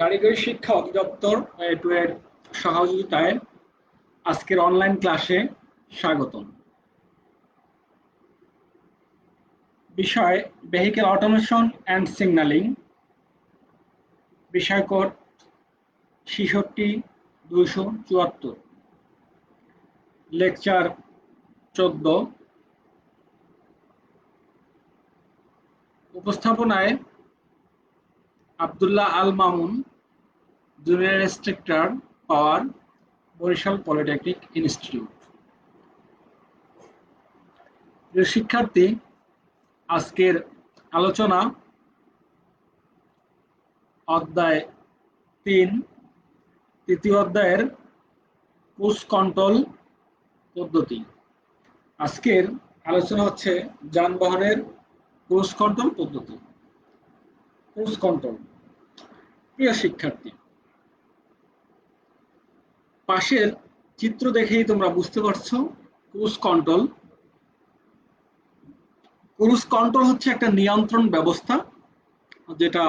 কারিগরি শিক্ষা অধিদপ্তর এটু এর সহযোগিতায় আজকের অনলাইন ক্লাসে স্বাগতম। বিষয় ভেহিকেল অটোমেশন অ্যান্ড সিগন্যালিং, বিষয় কোড ৬৬-২৭৪, লেকচার ১৪। উপস্থাপনায় আব্দুল্লাহ আল মামুন, জুনিয়র ইন্সট্রাক্টর, পাওয়ার, বরিশাল পলিটেকনিক ইনস্টিটিউট। প্রিয় শিক্ষার্থী, আজকের আলোচনা অধ্যায় ৩, তৃতীয় অধ্যায়ের ক্রুজ কন্ট্রোল পদ্ধতি। আজকের আলোচনা হচ্ছে যানবাহনের ক্রুজ কন্ট্রোল পদ্ধতি। Cruise control. প্রিয় শিক্ষার্থী, পাশের চিত্র দেখেই তোমরা বুঝতে পারছো ক্রুজ কন্ট্রোল। ক্রুজ কন্ট্রোল হচ্ছে একটা নিয়ন্ত্রণ ব্যবস্থা যেটা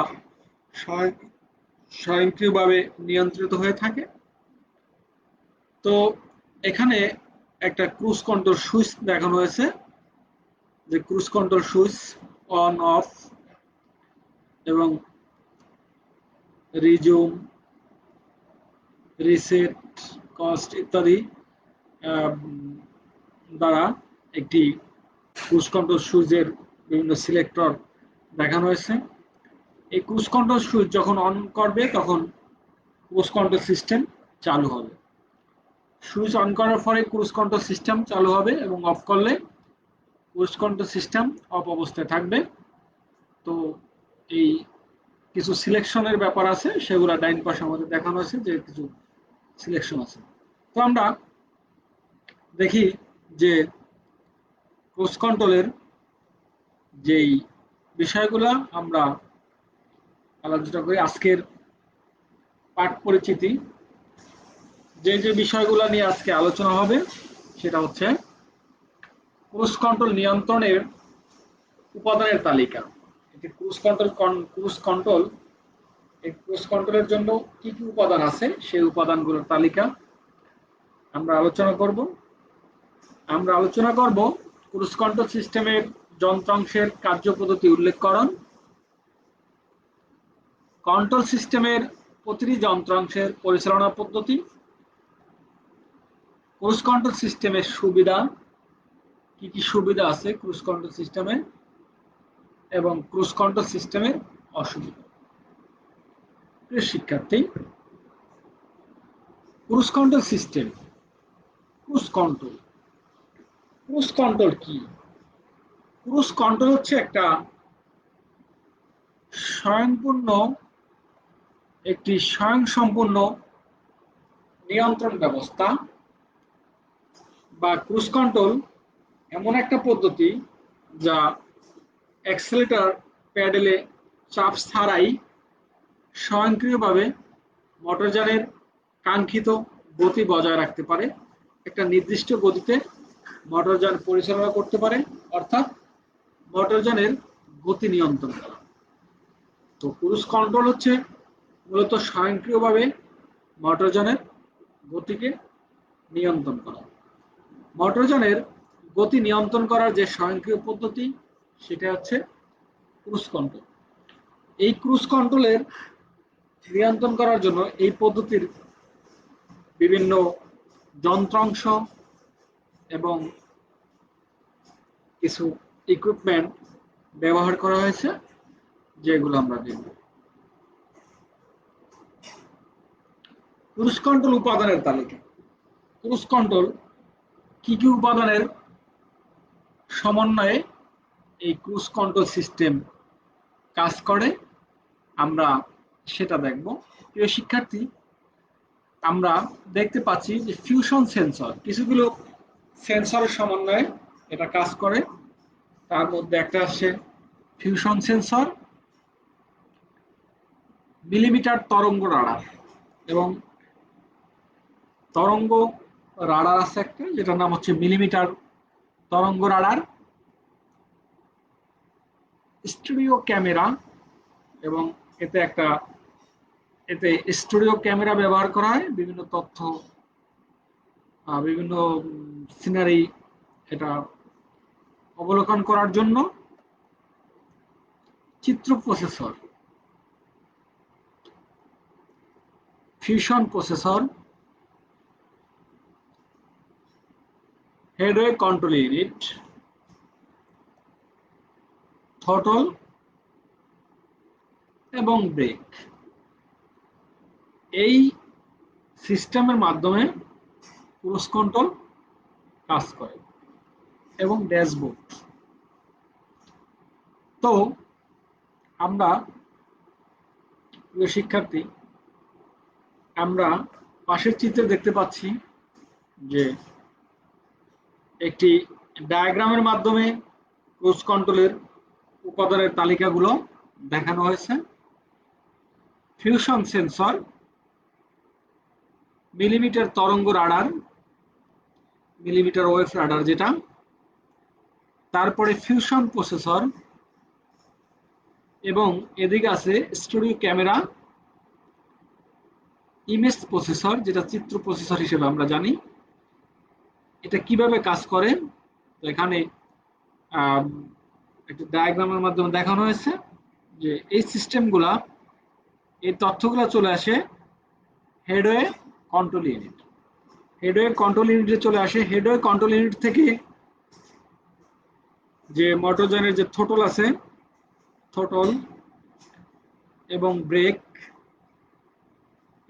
স্বয়ংক্রিয়ভাবে নিয়ন্ত্রিত হয়ে থাকে। তো এখানে একটা ক্রুজ কন্ট্রোল সুইচ দেখানো হয়েছে, যে cruise control switch on off এবং রিজুম, রিসেট, কস্ট ইত্যাদি দ্বারা একটি ক্রুজ কন্ট্রোল সুইচের বিভিন্ন সিলেক্টর দেখানো হয়েছে। এই ক্রুজ কন্ট্রোল সুইচ যখন অন করবে তখন ক্রুজ কন্ট্রোল সিস্টেম চালু হবে। সুইচ অন করার পরে ক্রুজ কন্ট্রোল সিস্টেম চালু হবে এবং অফ করলে ক্রুজ কন্ট্রোল সিস্টেম অফ অবস্থায় থাকবে। তো এই কিছু সিলেকশনের ব্যাপার আছে, সেগুলো ডাইন পাশে আমাদের দেখানো আছে যে কিছু সিলেকশন আছে। তো আমরা দেখি যে ক্রুজ কন্ট্রোলের যেই বিষয়গুলো আমরা আলোচনা করি। আজকের পাঠ পরিচিতি, যে বিষয়গুলো নিয়ে আজকে আলোচনা হবে সেটা হচ্ছে ক্রুজ কন্ট্রোল নিয়ন্ত্রণের উপাদানের তালিকা। ক্রুজ কন্ট্রোলের জন্য কি কি উপাদান আছে সেই উপাদানগুলোর তালিকা আমরা আলোচনা করব। ক্রুজ কন্ট্রোল সিস্টেমের যন্ত্রাংশের কার্যপদ্ধতি উল্লেখকরণ, কন্ট্রোল সিস্টেমের প্রতিটি যন্ত্রাংশের পরিচালনা পদ্ধতি, ক্রুজ কন্ট্রোল সিস্টেমের সুবিধা, কি কি সুবিধা আছে ক্রুজ কন্ট্রোল সিস্টেমে, এবং ক্রুজ কন্ট্রোল সিস্টেমের অসুবিধা। প্রিয় শিক্ষার্থী, cruise control system. Cruise control কি? ক্রুজ কন্ট্রোল হচ্ছে একটা স্বয়ংসম্পূর্ণ নিয়ন্ত্রণ ব্যবস্থা বা ক্রুজ কন্ট্রোল এমন একটা পদ্ধতি যা অ্যাক্সেলেটর প্যাডেলে চাপ ছাড়াই স্বয়ংক্রিয়ভাবে মোটরযানের কাঙ্ক্ষিত গতি বজায় রাখতে পারে, একটা নির্দিষ্ট গতিতে মোটরযান পরিচালনা করতে পারে, অর্থাৎ মোটরযানের গতি নিয়ন্ত্রণ করা। তো ক্রুজ কন্ট্রোল হচ্ছে মূলত স্বয়ংক্রিয়ভাবে মোটরযানের গতিকে নিয়ন্ত্রণ করা। মোটরযানের গতি নিয়ন্ত্রণ করার যে স্বয়ংক্রিয় পদ্ধতি সেটা হচ্ছে ক্রুজ কন্ট্রোল। এই ক্রুজ কন্ট্রোলের নিয়ন্ত্রণ করার জন্য এই পদ্ধতির বিভিন্ন যন্ত্রাংশ এবং কিছু ইকুইপমেন্ট ব্যবহার করা হয়েছে, যেগুলো আমরা দেখব। ক্রুজ কন্ট্রোল উপাদানের তালিকা। ক্রুজ কন্ট্রোল কি কি উপাদানের সমন্বয়ে এই ক্রুজ কন্ট্রোল সিস্টেম কাজ করে আমরা সেটা দেখব। প্রিয় শিক্ষার্থী, আমরা দেখতে পাচ্ছি যে ফিউশন সেন্সর, কিছুগুলো সেন্সরের সমন্বয়ে এটা কাজ করে। তার মধ্যে একটা আছে ফিউশন সেন্সর, মিলিমিটার তরঙ্গ রাডার, এবং তরঙ্গ রাডার আছে একটা যেটার নাম হচ্ছে মিলিমিটার তরঙ্গ রাডার, স্টিরিও ক্যামেরা, এবং এতে একটা এতে স্টুডিও ক্যামেরা ব্যবহার করা হয় বিভিন্ন তথ্য বিভিন্ন সিনারি এটা অবলোকন করার জন্য। চিত্র processor, fusion processor, Headway control unit, throttle এবং ব্রেক, এই সিস্টেমের মাধ্যমে ক্রুজ কন্ট্রোল কাজ করে এবং ড্যাশবোর্ড। তো আমরা প্রিয় শিক্ষার্থী, আমরা পাশের চিত্রে দেখতে পাচ্ছি যে একটি ডায়াগ্রামের মাধ্যমে ক্রুজ কন্ট্রোলের উপাদানের তালিকাগুলো দেখানো হয়েছে। ফিউশন সেন্সর, মিলিমিটার তরঙ্গ রাডার, মিলিমিটার ওয়েভ রাডার যেটা, তারপরে ফিউশন প্রসেসর এবং এদিকে আছে স্টুডিও ক্যামেরা, ইমেজ প্রসেসর যেটা চিত্র প্রসেসর হিসেবে আমরা জানি। এটা কিভাবে কাজ করে এখানে একটা ডায়াগ্রামের মাধ্যমে দেখানো হয়েছে যে এই সিস্টেমগুলা, এই তথ্যগুলো চলে আসে Headway control unit. Headway control ইউনিটে চলে আসে। হেডওয়ে কন্ট্রোল ইউনিট থেকে যে মোটরযানের যে থ্রটল আছে, থ্রটল এবং ব্রেক,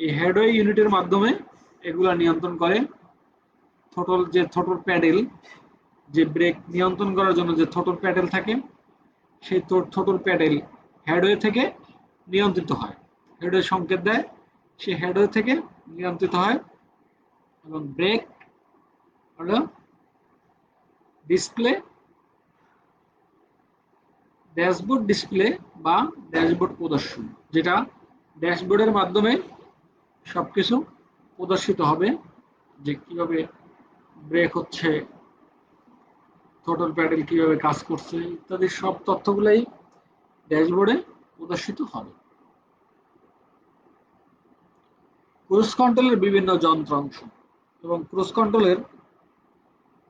এই হেডওয়ে ইউনিটের মাধ্যমে এগুলা নিয়ন্ত্রণ করে। থ্রটল যে থ্রটল প্যাডেল, যে ব্রেক নিয়ন্ত্রণ করার জন্য যে থ্রটল প্যাডেল থাকে, সেই থ্রটল প্যাডেল হেডওয়ে থেকে নিয়ন্ত্রিত হয়। হেডওয়ে সংকেত দেয়, সে হেডওয়ে থেকে নিয়ন্ত্রিত হয়। এবং ব্রেক হলো ডিসপ্লে, ড্যাশবোর্ড ডিসপ্লে বা ড্যাশবোর্ড প্রদর্শন, যেটা ড্যাশবোর্ডের মাধ্যমে সবকিছু প্রদর্শিত হবে, যে কিভাবে ব্রেক হচ্ছে, থ্রটল প্যাডেল কিভাবে কাজ করছে ইত্যাদি সব তথ্যগুলাই ড্যাশবোর্ডে প্রদর্শিত হবে। ক্রুজ কন্ট্রোলের বিভিন্ন যন্ত্রাংশ এবং ক্রুজ কন্ট্রোলের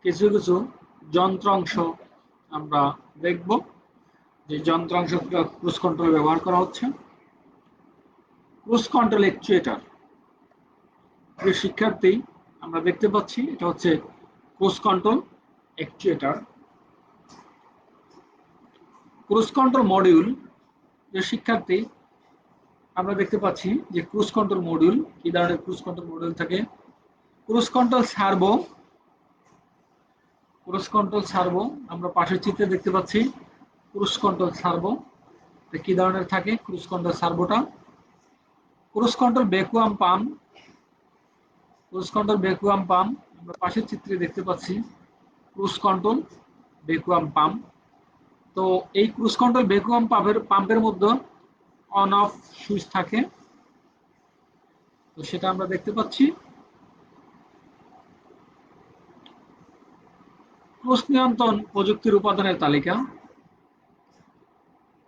কিছু কিছু যন্ত্রাংশ আমরা দেখব, যে যন্ত্রাংশ ক্রুজ কন্ট্রোলে ব্যবহার করা হচ্ছে। ক্রুজ কন্ট্রোল অ্যাকচুয়েটর, প্রিয় শিক্ষার্থী, আমরা দেখতে পাচ্ছি এটা হচ্ছে cruise control actuator. Cruise control module, প্রিয় শিক্ষার্থী, আমরা দেখতে পাচ্ছি যে ক্রুজ কন্ট্রোল মডিউল, কি ধরনের ক্রুজ কন্ট্রোল মডিউল থাকে। Cruise control servo, cruise control servo আমরা পাশের চিত্রে দেখতে পাচ্ছি। ক্রুজ কন্ট্রোল সার্ভো কি ধরনের থাকে ক্রুজ কন্ট্রোল সার্ভোটা। Cruise control vacuum pump, cruise control vacuum pump আমরা পাশের চিত্রে দেখতে পাচ্ছি। ক্রুজ কন্ট্রোল ভ্যাকুয়াম পাম্প, তো এই ক্রুজ কন্ট্রোল ভ্যাকুয়াম পাম্পের মধ্যে অন অফ সুইচ থাকে, তো সেটা আমরা দেখতে পাচ্ছি। ক্রুজ নিয়ন্ত্রণ প্রযুক্তির উপাদানের তালিকা।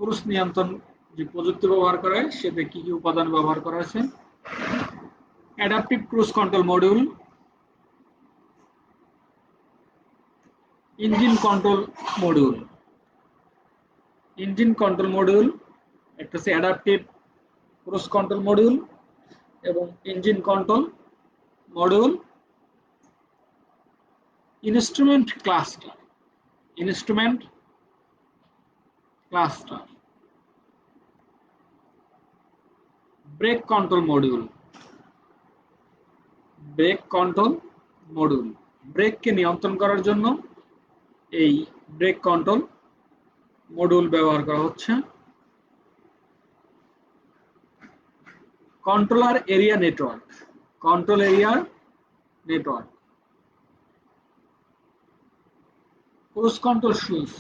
ক্রুজ নিয়ন্ত্রণ যে প্রযুক্তি ব্যবহার করা হয় সেটা কি কি উপাদান ব্যবহার করা হয়েছে। Adaptive cruise control module, engine control module, engine control module একটা হচ্ছে অ্যাডাপটিভ ক্রুজ কন্ট্রোল মডিউল এবং engine control module. Instrument cluster, instrument cluster, brake control module, brake control module, ব্রেককে নিয়ন্ত্রণ করার জন্য এই ব্রেক কন্ট্রোল মডিউল ব্যবহার করা হচ্ছে। কন্ট্রোলার এরিয়া নেটওয়ার্ক, কন্ট্রোল এরিয়ার নেটওয়ার্ক, ক্রুজ কন্ট্রোল সুইচ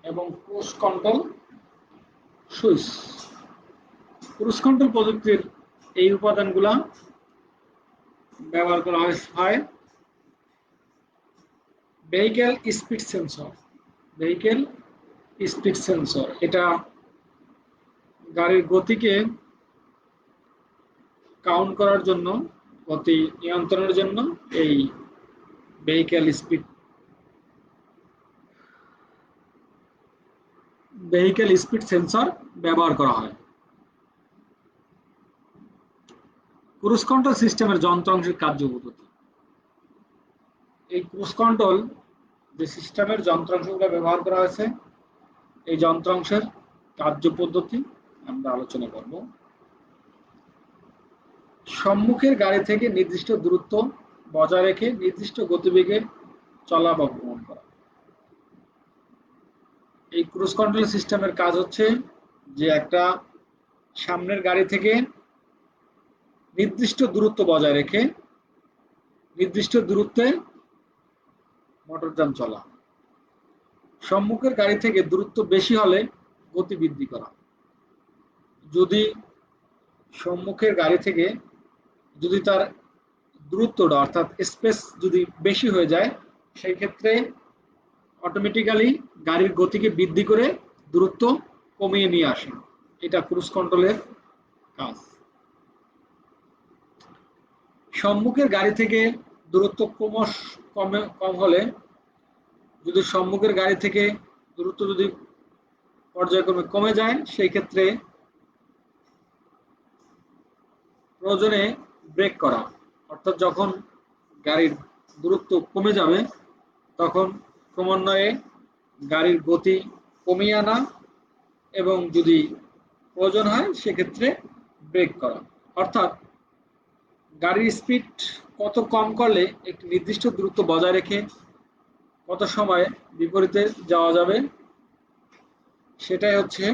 এবং cruise control switch. Cruise control প্রযুক্তির এই উপাদানগুলা ব্যবহার করা হয়। Vehicle speed sensor, vehicle speed sensor এটা গাড়ির গতিকে কাউন্ট করার জন্য, গতি নিয়ন্ত্রণের জন্য এই ভেহিক্যাল স্পিড সেন্সর ব্যবহার করা হয়। ক্রুজ কন্ট্রোল সিস্টেমের যন্ত্রাংশের কার্যপদ্ধতি। এই ক্রুজ কন্ট্রোল যে সিস্টেমের যন্ত্রাংশগুলো ব্যবহার করা হয়েছে, এই যন্ত্রাংশের কার্যপদ্ধতি আমরা আলোচনা করব। সম্মুখের গাড়ি থেকে নির্দিষ্ট দূরত্ব বজায় রেখে নির্দিষ্ট গতিবেগে চলা বা ভ্রমণ করা। এই ক্রুজ কন্ট্রোল সিস্টেমের কাজ হচ্ছে যে একটা সামনের গাড়ি থেকে নির্দিষ্ট দূরত্ব বজায় রেখে নির্দিষ্ট দূরত্বে মোটরযান চলা। সম্মুখের গাড়ি থেকে দূরত্ব বেশি হলে গতি বৃদ্ধি করা। যদি সম্মুখের গাড়ি থেকে যদি তার দূরত্বটা অর্থাৎ স্পেস যদি বেশি হয়ে যায়, সেই ক্ষেত্রে অটোমেটিক্যালি গাড়ির গতিকে বৃদ্ধি করে দূরত্ব কমিয়ে নিয়ে আসে। এটা ক্রুজ কন্ট্রোলের কাজ। সম্মুখের গাড়ি থেকে দূরত্ব কম হলে, যদি সম্মুখের গাড়ি থেকে দূরত্ব যদি পর্যায়ক্রমে কমে যায়, সেই ক্ষেত্রে প্রয়োজনে ব্রেক করা। অর্থাৎ যখন গাড়ির দূরত্ব কমে যাবে তখন ক্রমান্বয়ে গাড়ির গতি কমিয়ে আনা এবং যদি প্রয়োজন হয় সেক্ষেত্রে ব্রেক করা। অর্থাৎ গাড়ির স্পিড কত কম করলে একটি নির্দিষ্ট দূরত্ব বজায় রেখে কত সময় বিপরীতে যাওয়া যাবে, সেটাই হচ্ছে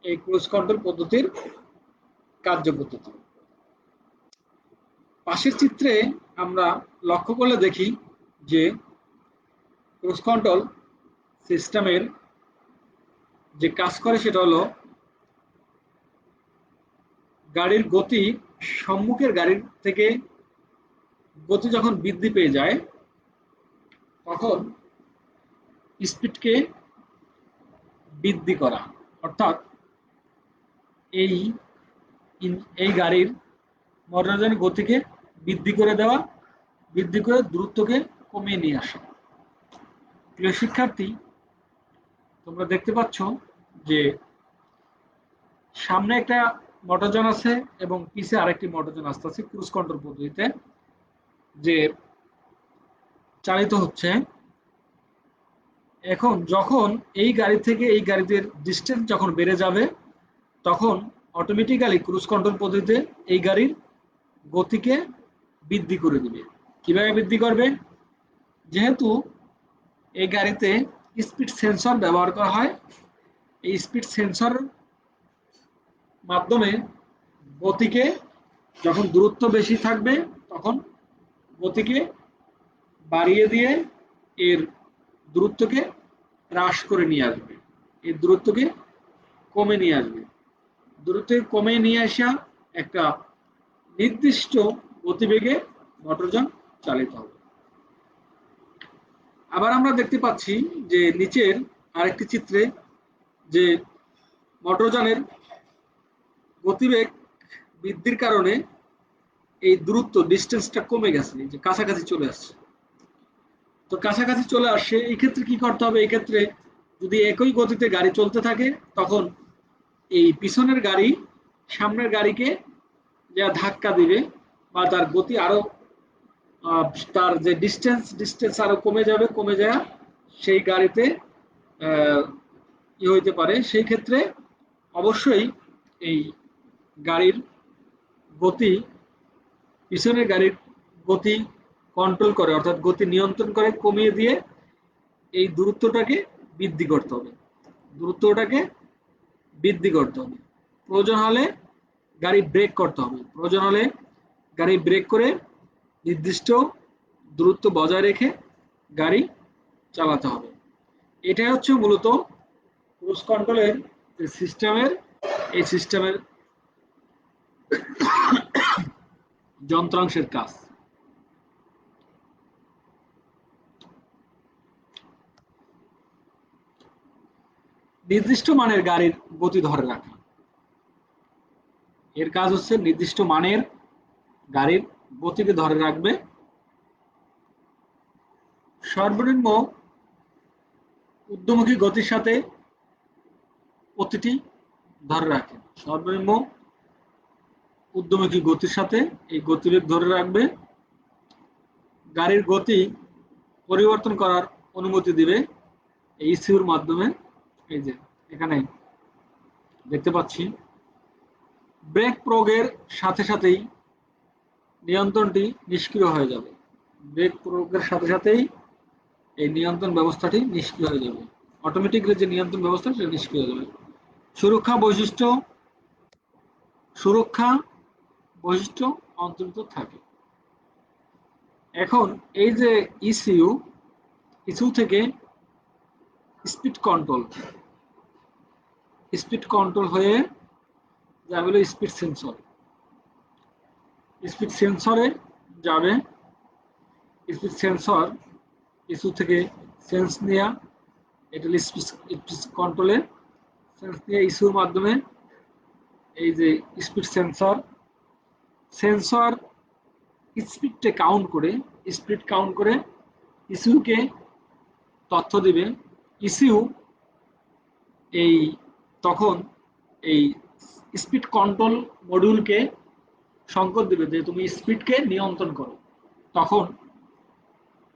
এই ক্রুজ কন্ট্রোল পদ্ধতির কার্যপদ্ধতি। পাশের চিত্রে আমরা লক্ষ্য করলে দেখি যে ক্রুজ কন্ট্রোল সিস্টেমের যে কাজ করে সেটা হলো গাড়ির গতি, সম্মুখের গাড়ির থেকে গতি যখন বৃদ্ধি পেয়ে যায় তখন স্পিডকে বৃদ্ধি করা। অর্থাৎ এই গাড়ির মোটরযানের গতিকে বৃদ্ধি করে দেওয়া, বৃদ্ধি করে দূরত্বকে কমিয়ে নিয়ে আসা। প্রিয় শিক্ষার্থী, তোমরা দেখতে পাচ্ছ যে সামনে একটা মোটরযান আছে এবং পিছে আরেকটি মোটরযান আসতেছে ক্রুজ কন্ট্রোল পদ্ধতিতে যে চালিত হচ্ছে। এখন যখন এই গাড়ি থেকে এই গাড়িদের ডিস্টেন্স যখন বেড়ে যাবে তখন অটোমেটিক্যালি ক্রুজ কন্ট্রোল পদ্ধতিতে এই গাড়ির গতিকে বৃদ্ধি করে দিবে। কিভাবে বৃদ্ধি করবে? যেহেতু এই গাড়িতে স্পিড সেন্সর ব্যবহার করা হয়, এই স্পিড সেন্সর মাধ্যমে গতিকে যখন দূরত্ব বেশি থাকবে তখন গতিকে বাড়িয়ে দিয়ে এর দূরত্বকে হ্রাস করে নিয়ে আসবে, এর দূরত্বকে কমে নিয়ে আসবে। দূরত্বকে কমে নিয়ে আসা একটা নির্দিষ্ট গতিবেগে মোটরযান চালিত হবে। আবার আমরা দেখতে পাচ্ছি যে নিচের আরেকটি চিত্রে যে মোটরযানের গতিবেগ বৃদ্ধির কারণে এই দূরত্ব ডিস্টেন্সটা কমে গেছে, যে কাছাকাছি চলে আসছে। তো কাছাকাছি চলে আসছে, এই ক্ষেত্রে কি করতে হবে? এই ক্ষেত্রে যদি একই গতিতে গাড়ি চলতে থাকে তখন এই পিছনের গাড়ি সামনের গাড়িকে যা ধাক্কা দিবে বা তার গতি আরো তার যে ডিস্টেন্স আরো কমে যাবে, কমে যায় সেই গাড়িতে কি হইতে পারে, সেই ক্ষেত্রে অবশ্যই এই গাড়ির গতি, পিছনের গাড়ির গতি কন্ট্রোল করে অর্থাৎ গতি নিয়ন্ত্রণ করে কমিয়ে দিয়ে এই দূরত্বটাকে বৃদ্ধি করতে হবে, দূরত্বটাকে বৃদ্ধি করতে হবে। প্রয়োজন হলে গাড়ি ব্রেক করতে হবে, প্রয়োজন হলে গাড়ি ব্রেক করে নির্দিষ্ট দূরত্ব বজায় রেখে গাড়ি চালাতে হবে। এটাই হচ্ছে মূলত ক্রুজ কন্ট্রোলের এই সিস্টেমের যন্ত্রাংশের কাজ। নির্দিষ্ট মানের গাড়ির গতি ধরে রাখা। এর কাজ হচ্ছে নির্দিষ্ট মানের গাড়ির গতিকে ধরে রাখবে, সর্বনিম্ন ঊর্ধ্বমুখী গতির সাথে প্রতিটি ধরে রাখে। সর্বনিম্ন ঊর্ধ্বমুখী গতির সাথে এই গতিবেগ ধরে রাখবে, গাড়ির গতি পরিবর্তন করার অনুমতি দিবে এই ইসিউর মাধ্যমে। এই যে এখানে দেখতে পাচ্ছি ব্রেক প্রয়োগের সাথে সাথেই নিয়ন্ত্রণটি নিষ্ক্রিয় হয়ে যাবে। ব্রেক প্রয়োগের সাথে সাথেই এই নিয়ন্ত্রণ ব্যবস্থাটি নিষ্ক্রিয় হয়ে যাবে, অটোমেটিকলি যে নিয়ন্ত্রণ ব্যবস্থা সেটা নিষ্ক্রিয় হয়ে যাবে। সুরক্ষা বৈশিষ্ট্য অন্তর্ভুক্ত থাকে। এখন এই যে ইসিউ থেকে স্পিড কন্ট্রোল হয়ে যাবে হলো স্পিড সেন্সরে যাবে। স্পিড সেন্সর ইসিউ থেকে সেন্স নেওয়া, এটা হলো স্পিড কন্ট্রোলের সেন্স নিয়ে ইসিউর মাধ্যমে এই যে স্পিড সেন্সর স্পিড কাউন্ট করে ইসিউকে তথ্য দিবে। ইসিউ তখন এই স্পিড কন্ট্রোল মডিউলকে সংকেত দিবে যে তুমি স্পিডকে নিয়ন্ত্রণ করো। তখন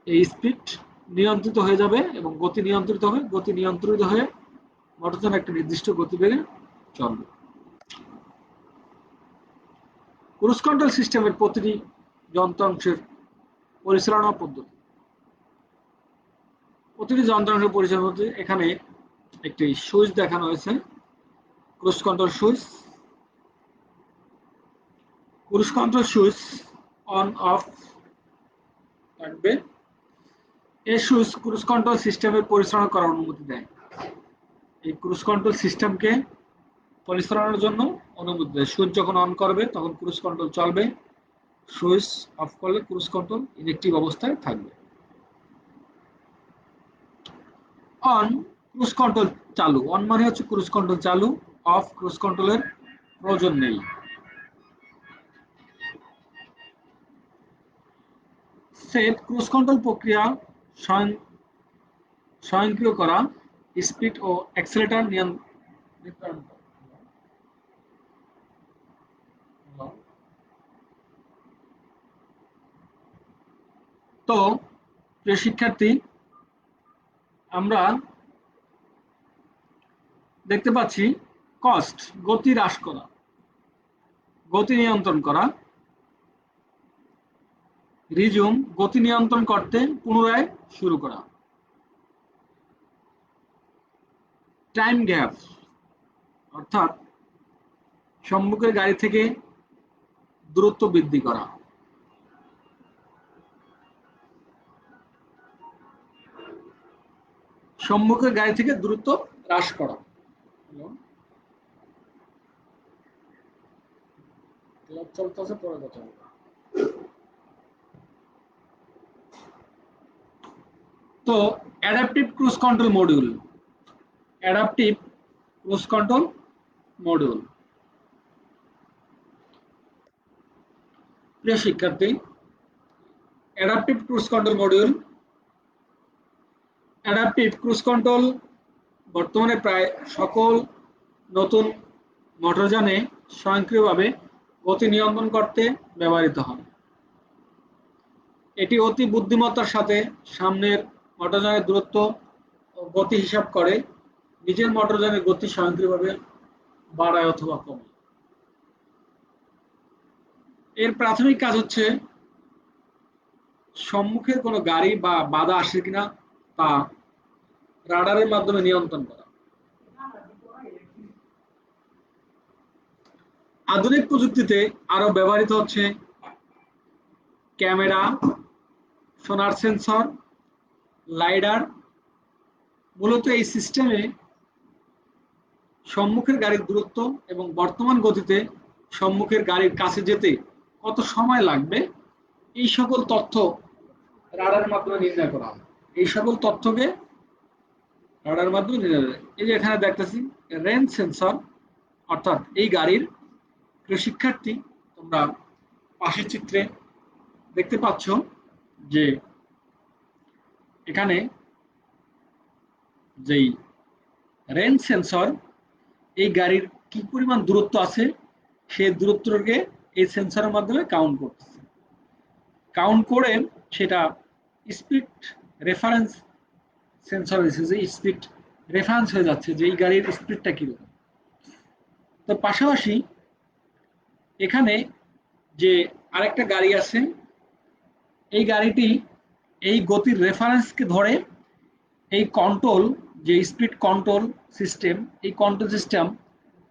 এই স্পিড নিয়ন্ত্রিত হয়ে যাবে এবং গতি নিয়ন্ত্রিত হবে। গতি নিয়ন্ত্রিত হয়ে মোটরযান একটা নির্দিষ্ট গতিবেগে চলবে। ক্রুজ কন্ট্রোল সিস্টেমের প্রতিটি যন্ত্রাংশের পরিচালনা পদ্ধতি। এখানে একটি সুইচ দেখানো হয়েছে, cruise control switch on off থাকবে। এই সুইচ ক্রুজ কন্ট্রোল সিস্টেমের পরিচালনা করার অনুমতি দেয়। এই ক্রুজ কন্ট্রোল সিস্টেমকে পরিচালনার জন্য অনুমতি দেয়। সুইচ যখন অন করবে তখন ক্রুজ কন্ট্রোল চলবে, সুইচ অফ করলে ক্রুজ কন্ট্রোল ইনঅ্যাক্টিভ অবস্থায় থাকবে। অন ক্রুজ কন্ট্রোল চালু, অন মানে হচ্ছে ক্রুজ কন্ট্রোল চালু, অফ ক্রুজ কন্ট্রোলের প্রয়োজন নেই। সেট ক্রুজ কন্ট্রোল প্রক্রিয়া স্বয়ংক্রিয় করা, স্পিড ও অ্যাক্সেলেরেটর নির্ধারণ করা। তো প্রিয় শিক্ষার্থী, আমরা দেখতে পাচ্ছি কস্ট গতি হ্রাস করা, গতি নিয়ন্ত্রণ করা, রিজুম গতি নিয়ন্ত্রণ করতে পুনরায় শুরু করা, টাইম গ্যাপ অর্থাৎ সম্মুখের গাড়ি থেকে দূরত্ব বৃদ্ধি করা, সম্মুখের গাড়ি থেকে দূরত্ব হ্রাস করা। তো অ্যাডাপটিভ ক্রুজ কন্ট্রোল মডিউল। প্রিয় শিক্ষার্থী, অ্যাডাপটিভ ক্রুজ কন্ট্রোল বর্তমানে প্রায় সকল নতুন মোটরযানে স্বয়ংক্রিয়ভাবে গতি নিয়ন্ত্রণ করতে ব্যবহৃত হয়। এটি অতি বুদ্ধিমত্তার সাথে সামনের মোটরযানের দূরত্ব ও গতি হিসাব করে নিজের মোটরযানের গতি স্বয়ংক্রিয়ভাবে বাড়ায় অথবা কমায়। এর প্রাথমিক কাজ হচ্ছে সম্মুখের কোনো গাড়ি বা বাধা আসে কিনা তা রাডারের মাধ্যমে নিয়ন্ত্রণ করা। আধুনিক প্রযুক্তিতে আরো ব্যবহৃত হচ্ছে ক্যামেরা, সোনার সেন্সর, লাইডার। মূলত এই সিস্টেমে সম্মুখের গাড়ির দূরত্ব এবং বর্তমান গতিতে সম্মুখের গাড়ির কাছে যেতে কত সময় লাগবে এই সকল তথ্য রাডারের মাধ্যমে নির্ণয় করা হয়। এই সকল তথ্যকে রাডারের মাধ্যমে নির্ণয় করা হয়। এই যে এখানে দেখতেছি রেঞ্জ সেন্সর, অর্থাৎ এই গাড়ির প্রিয় শিক্ষার্থী, তোমরা পাশের চিত্রে দেখতে পাচ্ছ যে এখানে যেই রেঞ্জ সেন্সর এই গাড়ির কি পরিমাণ দূরত্ব আছে সেই দূরত্বকে এই সেন্সরের মাধ্যমে কাউন্ট করতেছে। কাউন্ট করে সেটা স্পিড রেফারেন্স সেন্সর যে স্পিড রেফারেন্স হয়ে যাচ্ছে যে এই গাড়ির স্পিডটা কিরকম। তো পাশাপাশি এখানে যে আরেকটা গাড়ি আছে, এই গাড়িটি এই গতির রেফারেন্সকে ধরে এই কন্ট্রোল যে স্পিড কন্ট্রোল সিস্টেম, এই কন্ট্রোল সিস্টেম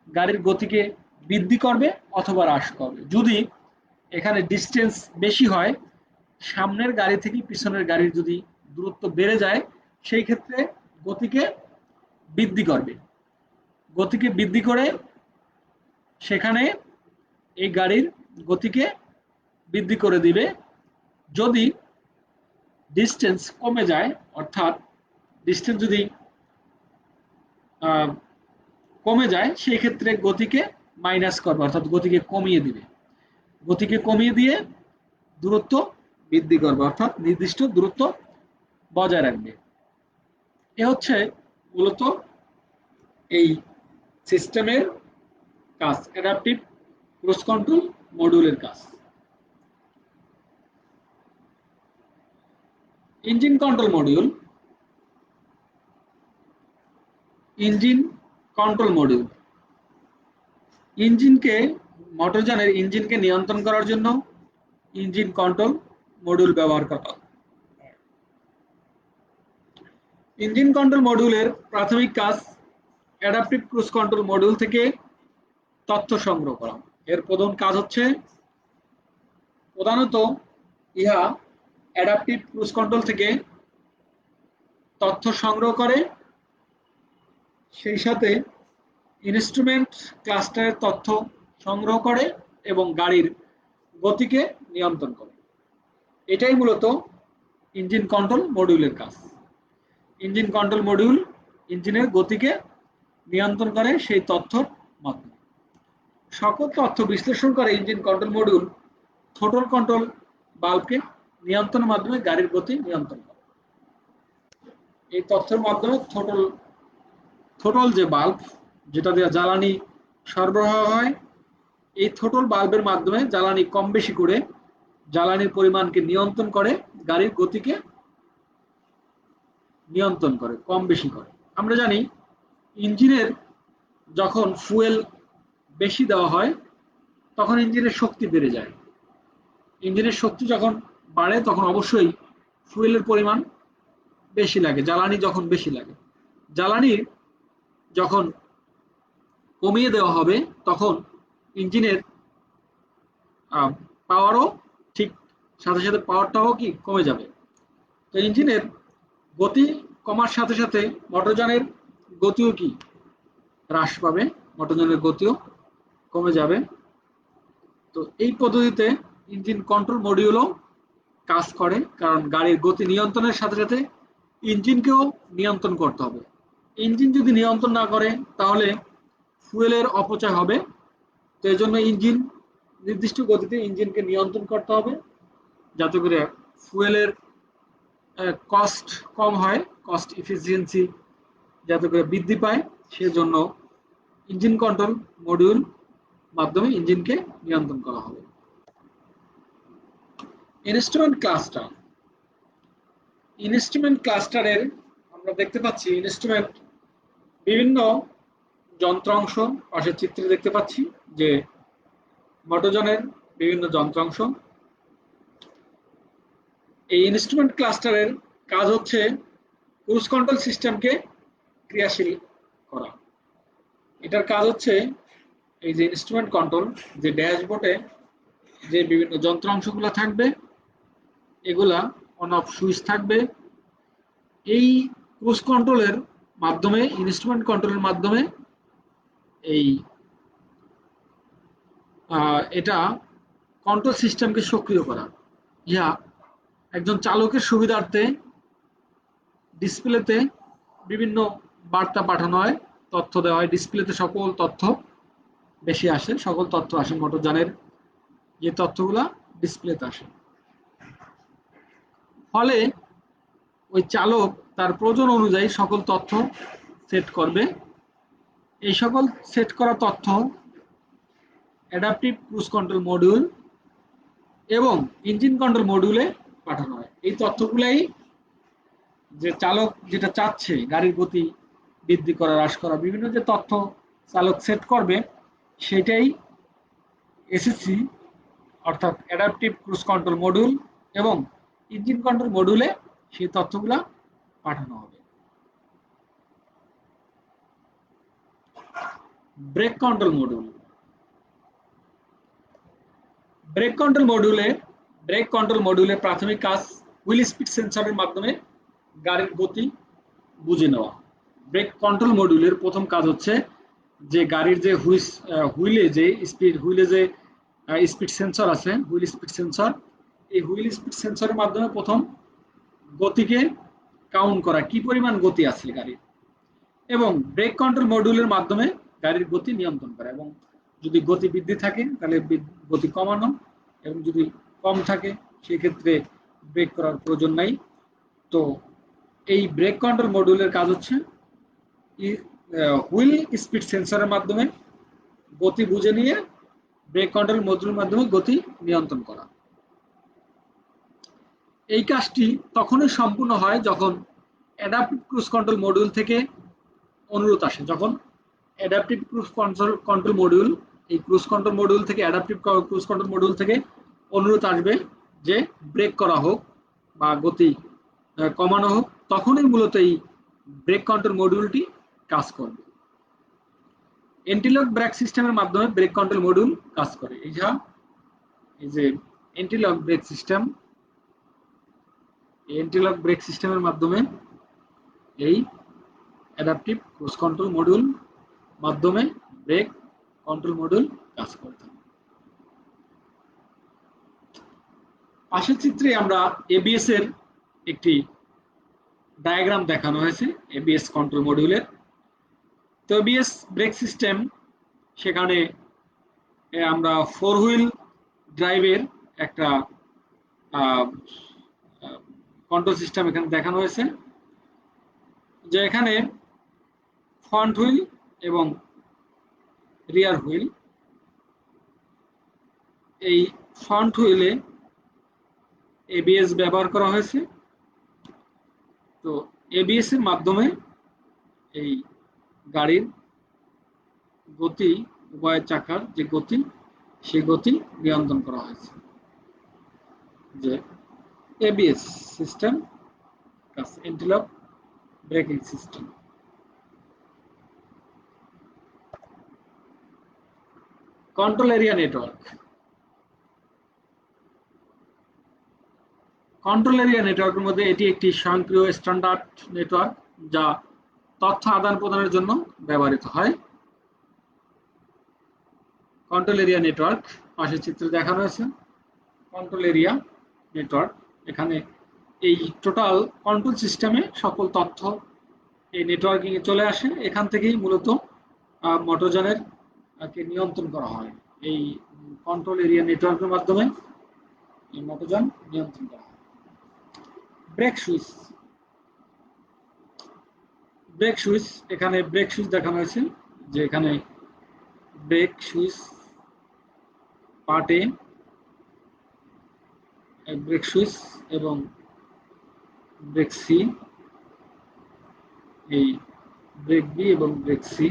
গাড়ির গতিকে বৃদ্ধি করবে অথবা হ্রাস করবে। যদি এখানে ডিস্টেন্স বেশি হয়, সামনের গাড়ি থেকে পিছনের গাড়ির যদি দূরত্ব বেড়ে যায়, সেই ক্ষেত্রে গতিকে বৃদ্ধি করবে। গতিকে বৃদ্ধি করে সেখানে এই গাড়ির গতিকে বৃদ্ধি করে দিবে। যদি ডিস্টেন্স কমে যায়, অর্থাৎ ডিস্টেন্স যদি কমে যায়, সেই ক্ষেত্রে গতিকে মাইনাস করবে, অর্থাৎ গতিকে কমিয়ে দিবে। গতিকে কমিয়ে দিয়ে দূরত্ব বৃদ্ধি করবে, অর্থাৎ নির্দিষ্ট দূরত্ব বজায় রাখবে। এ হচ্ছে মূলত এই সিস্টেমের কাজ, অ্যাডাপটিভ ক্রুজ কন্ট্রোল মডিউলের কাজ। Engine control module. Engine control module ইঞ্জিনকে মোটরযানের ইঞ্জিনকে নিয়ন্ত্রণ করার জন্য ইঞ্জিন কন্ট্রোল মডিউল ব্যবহার করা হয়। ইঞ্জিন কন্ট্রোল মডিউলের প্রাথমিক কাজ অ্যাডাপটিভ ক্রুজ কন্ট্রোল মডিউল থেকে তথ্য সংগ্রহ করা। এর প্রধান কাজ হচ্ছে প্রধানত ইহা অ্যাডাপটিভ ক্রুজ কন্ট্রোল থেকে তথ্য সংগ্রহ করে, সেই সাথে ইনস্ট্রুমেন্ট ক্লাস্টারের তথ্য সংগ্রহ করে এবং গাড়ির গতিকে নিয়ন্ত্রণ করে। এটাই মূলত ইঞ্জিন কন্ট্রোল মডিউলের কাজ। ইঞ্জিন কন্ট্রোল মডিউল ইঞ্জিনের গতিকে নিয়ন্ত্রণ করে সেই তথ্যর মাধ্যমে। সকল তথ্য বিশ্লেষণ করে engine control module throttle control বাল্বকে নিয়ন্ত্রণের মাধ্যমে গাড়ির গতি নিয়ন্ত্রণ করে। এই তথ্যের মাধ্যমে থ্রোটল যে বাল্ব, যেটা দিয়ে জ্বালানি সরবরাহ হয়, এই থ্রোটল বাল্বের মাধ্যমে জ্বালানি কম বেশি করে জ্বালানির পরিমাণকে নিয়ন্ত্রণ করে, গাড়ির গতিকে নিয়ন্ত্রণ করে, কম বেশি করে। আমরা জানি ইঞ্জিনের যখন ফুয়েল বেশি দেওয়া হয় তখন ইঞ্জিনের শক্তি বেড়ে যায়। ইঞ্জিনের শক্তি যখন বাড়ে তখন অবশ্যই ফুয়েলের পরিমাণ বেশি লাগে, জ্বালানি যখন বেশি লাগে। জ্বালানি যখন কমিয়ে দেওয়া হবে তখন ইঞ্জিনের পাওয়ারও ঠিক সাথে সাথে পাওয়ারটাও কি কমে যাবে। তো ইঞ্জিনের গতি কমার সাথে সাথে মোটরযানের গতিও কি হ্রাস পাবে, মোটরযানের গতিও কমে যাবে। তো এই পদ্ধতিতে ইঞ্জিন কন্ট্রোল মডিউলও কাজ করে, কারণ গাড়ির গতি নিয়ন্ত্রণের সাথে সাথে ইঞ্জিনকেও নিয়ন্ত্রণ করতে হবে। ইঞ্জিন যদি নিয়ন্ত্রণ না করে তাহলে ফুয়েলের অপচয় হবে। তো এই জন্য ইঞ্জিন নির্দিষ্ট গতিতে ইঞ্জিনকে নিয়ন্ত্রণ করতে হবে, যাতে করে ফুয়েলের কস্ট কম হয়, কস্ট এফিসিয়েন্সি যাতে করে বৃদ্ধি পায়। সেজন্য ইঞ্জিন কন্ট্রোল মডিউল মাধ্যমে ইঞ্জিনকে নিয়ন্ত্রণ করা হবে। Instrument cluster. ইনস্ট্রুমেন্ট ক্লাস্টারের আমরা দেখতে পাচ্ছি ইনস্ট্রুমেন্ট বিভিন্ন যন্ত্রাংশ, পাশের চিত্রে দেখতে পাচ্ছি যে মোটরযানের বিভিন্ন যন্ত্রাংশ। এই ইনস্ট্রুমেন্ট ক্লাস্টারের কাজ হচ্ছে ক্রুজ কন্ট্রোল সিস্টেমকে ক্রিয়াশীল করা। এটার কাজ হচ্ছে এই যে ইনস্ট্রুমেন্ট কন্ট্রোল, যে ড্যাশবোর্ডে যে বিভিন্ন যন্ত্রাংশগুলো থাকবে, এগুলা অন অফ সুইচ থাকবে। এই ক্রুজ কন্ট্রোলের মাধ্যমে, ইনস্ট্রুমেন্ট কন্ট্রোলের মাধ্যমে এই এটা কন্ট্রোল সিস্টেমকে সক্রিয় করা। ইহা একজন চালকের সুবিধার্থে ডিসপ্লেতে বিভিন্ন বার্তা পাঠানো হয়, তথ্য দেওয়া হয় ডিসপ্লেতে, সকল তথ্য বেশি আসে, সকল তথ্য আসে মোটরযানের যে তথ্যগুলা ডিসপ্লেতে আসে। ফলে ওই চালক তার প্রয়োজন অনুযায়ী সকল তথ্য সেট করবে। এই সকল সেট করা তথ্য অ্যাডাপটিভ ক্রুজ কন্ট্রোল মডিউল এবং ইঞ্জিন কন্ট্রোল মডিউলে পাঠানো হয়। এই তথ্যগুলাই যে চালক যেটা চাচ্ছে, গাড়ির গতি বৃদ্ধি করা, হ্রাস করা, বিভিন্ন যে তথ্য চালক সেট করবে, সেটাই এসএসসি অর্থাৎ অ্যাডাপটিভ ক্রুজ কন্ট্রোল মডিউল এবং ইঞ্জিন কন্ট্রোল মডিউলে সেই তথ্যগুলা পাঠানো হবে। Break control module. Brake control মডিউলের প্রাথমিক কাজ হুইল স্পিড সেন্সরের মাধ্যমে গাড়ির গতি বুঝে নেওয়া। ব্রেক কন্ট্রোল মডিউলের প্রথম কাজ হচ্ছে যে গাড়ির যে হুইলে যে স্পিড সেন্সর আছে, হুইল স্পিড সেন্সর, এই হুইল স্পিড সেন্সরের মাধ্যমে প্রথম গতিকে কাউন্ট করা, কি পরিমাণ গতি আছে গাড়ির, এবং ব্রেক কন্ট্রোল মডিউলের মাধ্যমে গাড়ির গতি নিয়ন্ত্রণ করা, এবং যদি গতি বৃদ্ধি থাকে তাহলে গতি কমানো, এবং যদি কম থাকে সেক্ষেত্রে ব্রেক করার প্রয়োজন নাই। তো এই ব্রেক কন্ট্রোল মডিউলের কাজ হচ্ছে হুইল স্পিড সেন্সরের মাধ্যমে গতি বুঝে নিয়ে ব্রেক কন্ট্রোল মডিউলের মাধ্যমে গতি নিয়ন্ত্রণ করা। এই কাজটি তখনই সম্পূর্ণ হয় যখন অ্যাডাপটিভ ক্রুজ কন্ট্রোল মডিউল থেকে অনুরোধ আসে। যখন অ্যাডাপটিভ ক্রুজ কন্ট্রোল মডিউল, এই ক্রুজ কন্ট্রোল মডিউল থেকে, অ্যাডাপটিভ ক্রুজ কন্ট্রোল মডিউল থেকে অনুরোধ আসবে যে ব্রেক করা হোক বা গতি কমানো হোক, তখনই মূলত এই ব্রেক কন্ট্রোল মডিউলটি কাজ করবে। এন্টিলক ব্রেক সিস্টেমের মাধ্যমে ব্রেক কন্ট্রোল মডিউল কাজ করে। এই যে এন্টিলক ব্রেক সিস্টেম, এন্টিলক ব্রেক সিস্টেমের মাধ্যমে এই অ্যাডাপটিভ ক্রুজ কন্ট্রোল মডিউল মাধ্যমে ব্রেক কন্ট্রোল মডিউল কাজ করতে হবে। পাশের চিত্রে আমরা এবিএস এর একটি ডায়াগ্রাম দেখানো হয়েছে এবিএস কন্ট্রোল মডিউলের। তো এবিএস ব্রেক সিস্টেম, সেখানে আমরা 4 হুইল ড্রাইভের একটা কন্ট্রোল সিস্টেম এখানে দেখানো হয়েছে, যে এখানে ফ্রন্ট হুইল এবং রিয়ার হুইল। এই ফ্রন্ট হুইলে এবিএস ব্যবহার করা হয়েছে। তো এবিএস এর মাধ্যমে এই গাড়ির গতি, উভয় চাকার যে গতি, সেই গতি নিয়ন্ত্রণ করা হয়েছে, যে ABS system, antilock braking system. Control area network. Control area নেটওয়ার্কের মধ্যে এটি একটি স্বয়ংক্রিয় স্ট্যান্ডার্ড নেটওয়ার্ক যা তথ্য আদান প্রদানের জন্য ব্যবহৃত হয়। কন্ট্রোল এরিয়া নেটওয়ার্ক পাশের চিত্রে দেখানো হয়েছে। কন্ট্রোল এরিয়া নেটওয়ার্ক, এখানে এই টোটাল কন্ট্রোল সিস্টেমে সকল তথ্য এই নেটওয়ার্কিং এ চলে আসে। এখান থেকেই মূলত মোটরযানের কে নিয়ন্ত্রণ করা হয়। এই কন্ট্রোল এরিয়া নেটওয়ার্কের মাধ্যমে এই মোটরযান নিয়ন্ত্রণ করা হয়। Brake switch. ব্রেক সুইচ, এখানে ব্রেক সুইচ দেখানো হয়েছে, যে এখানে brake switch part A, brake switch এবং ব্রেক সি, এই ব্রেক বি এবং ব্রেক সি,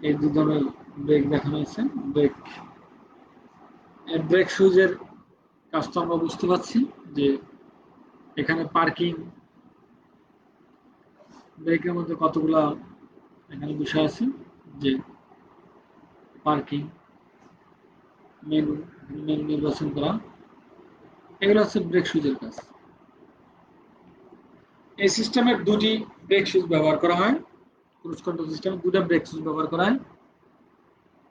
এই দু ধরনের ব্রেক দেখানো হয়েছে। ব্রেক সুইচের কাজ তো আমরা বুঝতে পারছি, যে এখানে পার্কিং, ব্রেকের মধ্যে কতগুলা এখানে বিষয় আছে, যে পার্কিং, মেনু নির্বাচন করা, এগুলো হচ্ছে ব্রেক সুইচের কাজ। এই সিস্টেমের দুটি ব্রেক সুইচ ব্যবহার করা হয়। ক্রুজ কন্ট্রোল সিস্টেমে দুটো ব্রেক সুইচ ব্যবহার করা হয়,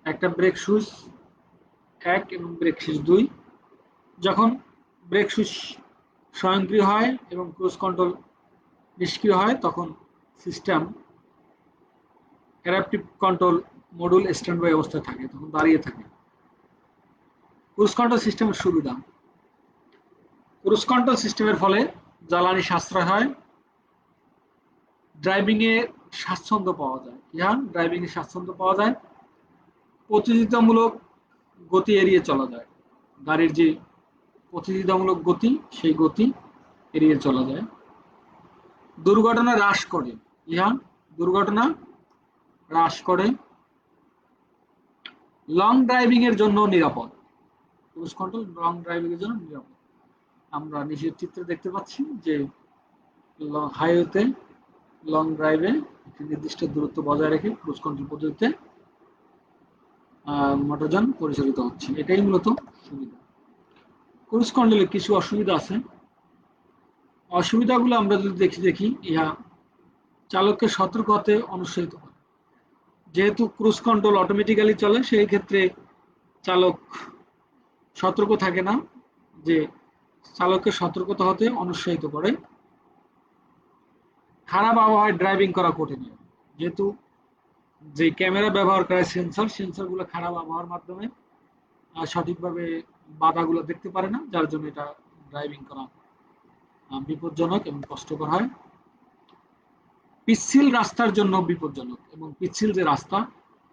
একটা ব্রেক সুইচ 1 এবং ব্রেক সুইচ 2। যখন ব্রেক সুইচ স্বয়ংক্রিয় হয় এবং ক্রুজ কন্ট্রোল নিষ্ক্রিয় হয়, তখন system adaptive control module standby অবস্থায় থাকে, তখন দাঁড়িয়ে থাকে। ক্রুজ কন্ট্রোল সিস্টেমের সুবিধা। ক্রুজ কন্ট্রোল সিস্টেমের ফলে জ্বালানি সাশ্রয় হয়, ড্রাইভিং এ স্বাচ্ছন্দ্য পাওয়া যায়। ড্রাইভিং এ স্বাচ্ছন্দ্য পাওয়া যায়, প্রতিযোগিতামূলক গতি এড়িয়ে চলা যায়। গাড়ির যে প্রতিযোগিতামূলক গতি, সেই গতি এড়িয়ে চলা যায়। দুর্ঘটনা হ্রাস করে। দুর্ঘটনা হ্রাস করে। লং ড্রাইভিং এর জন্য নিরাপদ। ক্রুজ কন্ট্রোল লং ড্রাইভিং এর জন্য নিরাপদ। আমরা নিচের চিত্রে দেখতে পাচ্ছি যে হাইওয়েতে লং ড্রাইভে একটি নির্দিষ্ট দূরত্ব বজায় রেখে ক্রুজ কন্ট্রোল পদ্ধতিতে মোটরযান পরিচালিত হচ্ছে। এটাই মূলত সুবিধা। ক্রুজ কন্ট্রোলে কিছু অসুবিধা আছে। অসুবিধাগুলো আমরা যদি দেখি, ইহা চালককে সতর্ক হতে অনুৎসাহিত করে। যেহেতু ক্রুজ কন্ট্রোল অটোমেটিক্যালি চলে, সেই ক্ষেত্রে চালক সতর্ক থাকে না, যে চালককে সতর্কতা হতে অনুৎসাহিত করে। খারাপ আবহাওয়ায় ড্রাইভিং করা কঠিন, যেহেতু যে ক্যামেরা ব্যবহার করে সেন্সরগুলো খারাপ আবহাওয়ার মাধ্যমে সঠিকভাবে বাধাগুলো দেখতে পারে না, যার জন্য এটা ড্রাইভিং করা বিপজ্জনক এবং কষ্টকর হয়। পিচ্ছিল রাস্তার জন্য বিপজ্জনক, এবং পিচ্ছিল যে রাস্তা,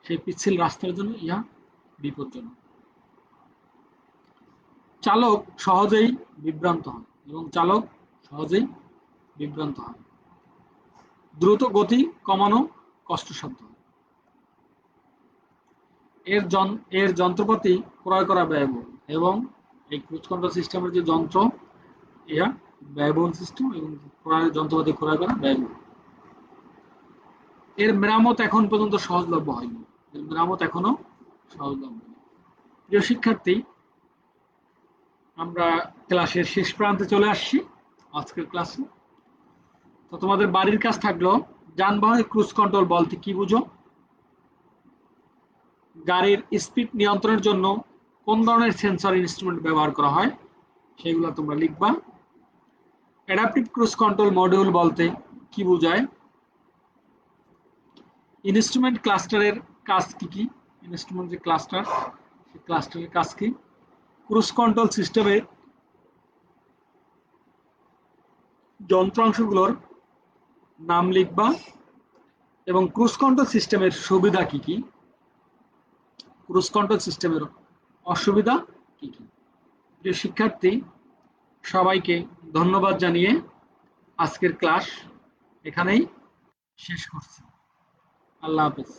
সেই পিচ্ছিল রাস্তার জন্য ইহা বিপজ্জনক। চালক সহজেই বিভ্রান্ত হয়। দ্রুত গতি কমানো কষ্টসাধ্য। এর যন্ত্রপাতি ক্রয় করা ব্যয়বহুল, এবং এই ক্রুজ কন্ট্রোল সিস্টেমের যে যন্ত্র, ইহা ব্যয়বহুল সিস্টেম, এবং যন্ত্রপাতি ক্রয় করা ব্যয়বহুল। এর মেরামত এখন পর্যন্ত সহজলভ্য হয়নি। প্রিয় শিক্ষার্থী, আমরা ক্লাসের শেষ প্রান্তে চলে আসছি আজকের ক্লাসে। তো তোমাদের বাড়ির কাজ থাকলো, যানবাহনের ক্রুজ কন্ট্রোল বলতে কি বুঝো, গাড়ির স্পিড নিয়ন্ত্রণের জন্য কোন ধরনের সেন্সর ইনস্ট্রুমেন্ট ব্যবহার করা হয়, সেগুলো তোমরা লিখবা। অ্যাডাপটিভ ক্রুজ কন্ট্রোল মডিউল বলতে কি বোঝায়, ইনস্ট্রুমেন্ট ক্লাস্টারের কাজ কি, ইনস্ট্রুমেন্ট যে ক্লাস্টারের কাজ কি, ক্রুজ কন্ট্রোল সিস্টেমের যন্ত্রাংশগুলোর নাম লিখবা, এবং ক্রুজ কন্ট্রোল সিস্টেমের সুবিধা কি, ক্রুজ কন্ট্রোল সিস্টেমের অসুবিধা কি। প্রিয় শিক্ষার্থী, সবাইকে ধন্যবাদ জানিয়ে আজকের ক্লাস এখানেই শেষ করছি। আল্লাহ হাফেজ।